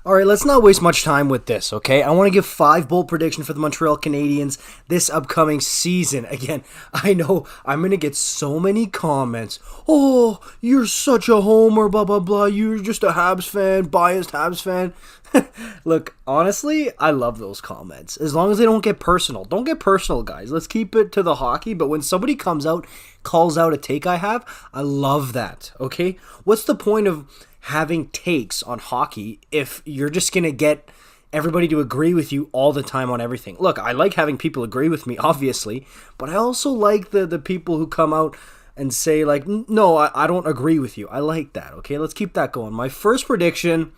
All right, let's not waste much time with this, okay? I want to give 5 bold predictions for the Montreal Canadiens this upcoming season. Again, I know I'm going to get so many comments. Oh, you're such a homer, blah, blah, blah. You're just a Habs fan, biased Habs fan. Look, honestly, I love those comments. As long as they don't get personal. Don't get personal, guys. Let's keep it to the hockey. But when somebody comes out, calls out a take I have, I love that, okay? What's the point of having takes on hockey if you're just going to get everybody to agree with you all the time on everything? Look, I like having people agree with me, obviously, but I also like the people who come out and say, like, no, I don't agree with you. I like that, okay? Let's keep that going. My first prediction,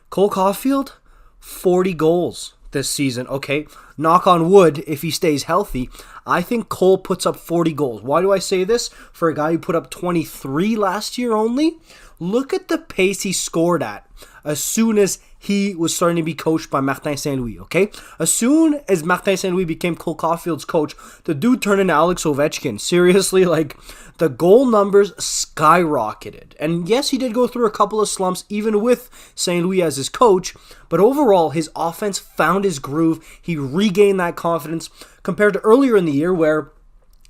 Cole Caufield, 40 goals this season, okay? Knock on wood, if he stays healthy, I think Cole puts up 40 goals. Why do I say this? For a guy who put up 23 last year only, look at the pace he scored at as soon as he was starting to be coached by Martin St. Louis, okay? As soon as Martin St. Louis became Cole Caufield's coach, the dude turned into Alex Ovechkin. Seriously, like, the goal numbers skyrocketed. And yes, he did go through a couple of slumps, even with St. Louis as his coach, but overall, his offense found his groove. He regained that confidence compared to earlier in the year where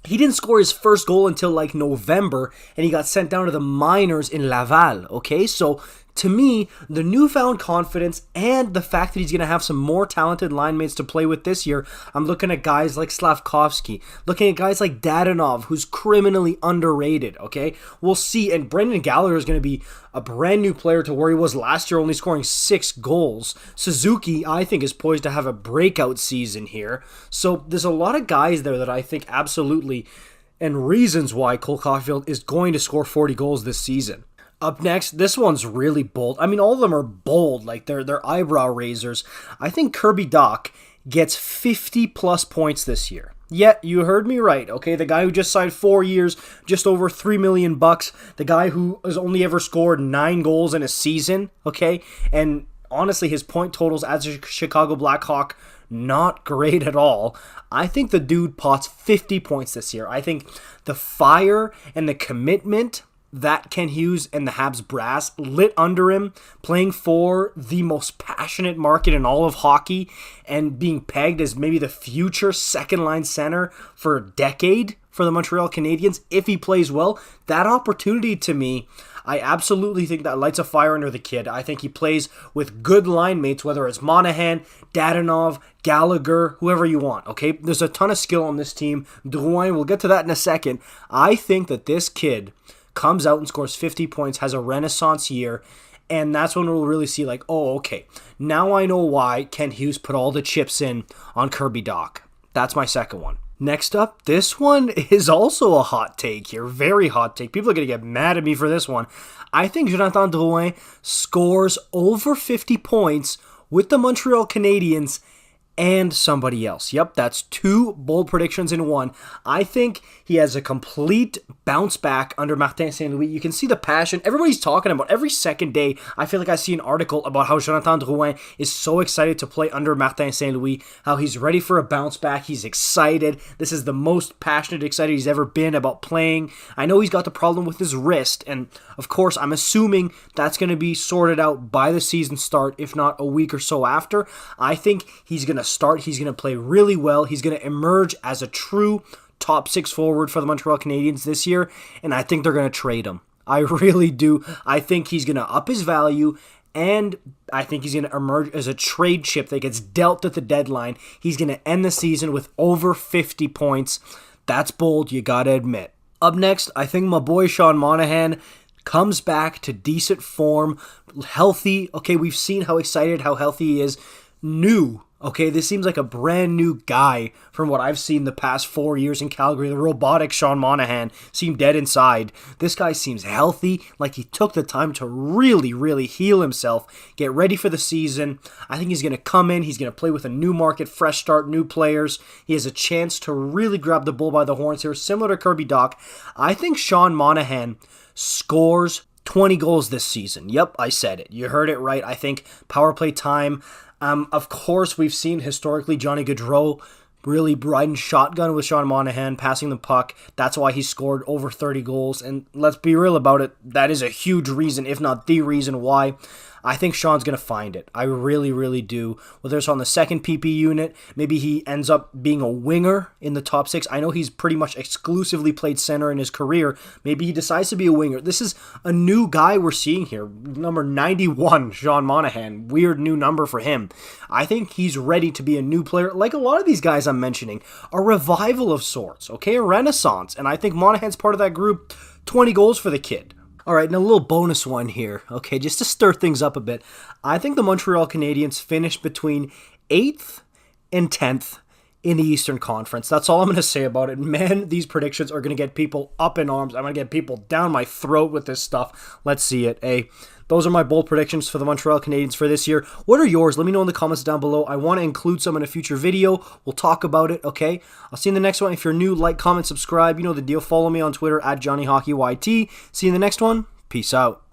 he didn't score his first goal until like November, and he got sent down to the minors in Laval, okay? So, to me, the newfound confidence and the fact that he's going to have some more talented line mates to play with this year, I'm looking at guys like Slafkovsky, looking at guys like Dadonov, who's criminally underrated, okay? We'll see, and Brendan Gallagher is going to be a brand new player to where he was last year, only scoring 6 goals. Suzuki, I think, is poised to have a breakout season here. So there's a lot of guys there that I think absolutely, and reasons why Cole Caufield is going to score 40 goals this season. Up next, this one's really bold. I mean, all of them are bold, like they're eyebrow raisers. I think Kirby Dach gets 50-plus points this year. Yeah, you heard me right, okay? The guy who just signed 4 years, just over $3 million bucks. The guy who has only ever scored 9 goals in a season, okay? And honestly, his point totals as a Chicago Blackhawk, not great at all. I think the dude pots 50 points this year. I think the fire and the commitment that Ken Hughes and the Habs brass lit under him, playing for the most passionate market in all of hockey and being pegged as maybe the future second-line center for a decade for the Montreal Canadiens, if he plays well, that opportunity to me, I absolutely think that lights a fire under the kid. I think he plays with good line mates, whether it's Monahan, Dadonov, Gallagher, whoever you want, okay? There's a ton of skill on this team. Drouin, we'll get to that in a second. I think that this kid comes out and scores 50 points, has a renaissance year, and that's when we'll really see, like, oh, okay, now I know why Ken Hughes put all the chips in on Kirby Dach. That's my second one. Next up, this one is also a hot take here, very hot take. People are going to get mad at me for this one. I think Jonathan Drouin scores over 50 points with the Montreal Canadiens and somebody else. Yep, that's 2 bold predictions in one. I think he has a complete bounce back under Martin St. Louis. You can see the passion. Everybody's talking about every second day. I feel like I see an article about how Jonathan Drouin is so excited to play under Martin St. Louis, how he's ready for a bounce back. He's excited. This is the most passionate, excited he's ever been about playing. I know he's got the problem with his wrist, and of course, I'm assuming that's going to be sorted out by the season start, if not a week or so after. I think he's going to start. He's going to play really well. He's going to emerge as a true top 6 forward for the Montreal Canadiens this year, and I think they're going to trade him. I really do. I think he's going to up his value, and I think he's going to emerge as a trade chip that gets dealt at the deadline. He's going to end the season with over 50 points. That's bold, you got to admit. Up next, I think my boy Sean Monahan comes back to decent form, healthy. Okay, we've seen how excited, how healthy he is. New. Okay, this seems like a brand new guy from what I've seen the past 4 years in Calgary. The robotic Sean Monahan seemed dead inside. This guy seems healthy, like he took the time to really heal himself, get ready for the season. I think he's going to come in, he's going to play with a new market, fresh start, new players. He has a chance to really grab the bull by the horns here, similar to Kirby Dach. I think Sean Monahan scores 20 goals this season. Yep, I said it. You heard it right. I think power play time. Of course, we've seen historically Johnny Gaudreau really riding shotgun with Sean Monahan, passing the puck. That's why he scored over 30 goals. And let's be real about it, that is a huge reason, if not the reason why. I think Sean's going to find it. I really, really do. Whether it's on the second PP unit, maybe he ends up being a winger in the top 6. I know he's pretty much exclusively played center in his career. Maybe he decides to be a winger. This is a new guy we're seeing here. Number 91, Sean Monahan. Weird new number for him. I think he's ready to be a new player. Like a lot of these guys I'm mentioning, a revival of sorts, okay? A renaissance. And I think Monahan's part of that group. 20 goals for the kid. All right, and a little bonus one here, okay, just to stir things up a bit. I think the Montreal Canadiens finished between 8th and 10th in the Eastern Conference. That's all I'm going to say about it. Man, these predictions are going to get people up in arms. I'm going to get people down my throat with this stuff. Let's see it. Hey, those are my bold predictions for the Montreal Canadiens for this year. What are yours? Let me know in the comments down below. I want to include some in a future video. We'll talk about it, okay? I'll see you in the next one. If you're new, like, comment, subscribe. You know the deal. Follow me on Twitter at JohnnyHockeyYT. See you in the next one. Peace out.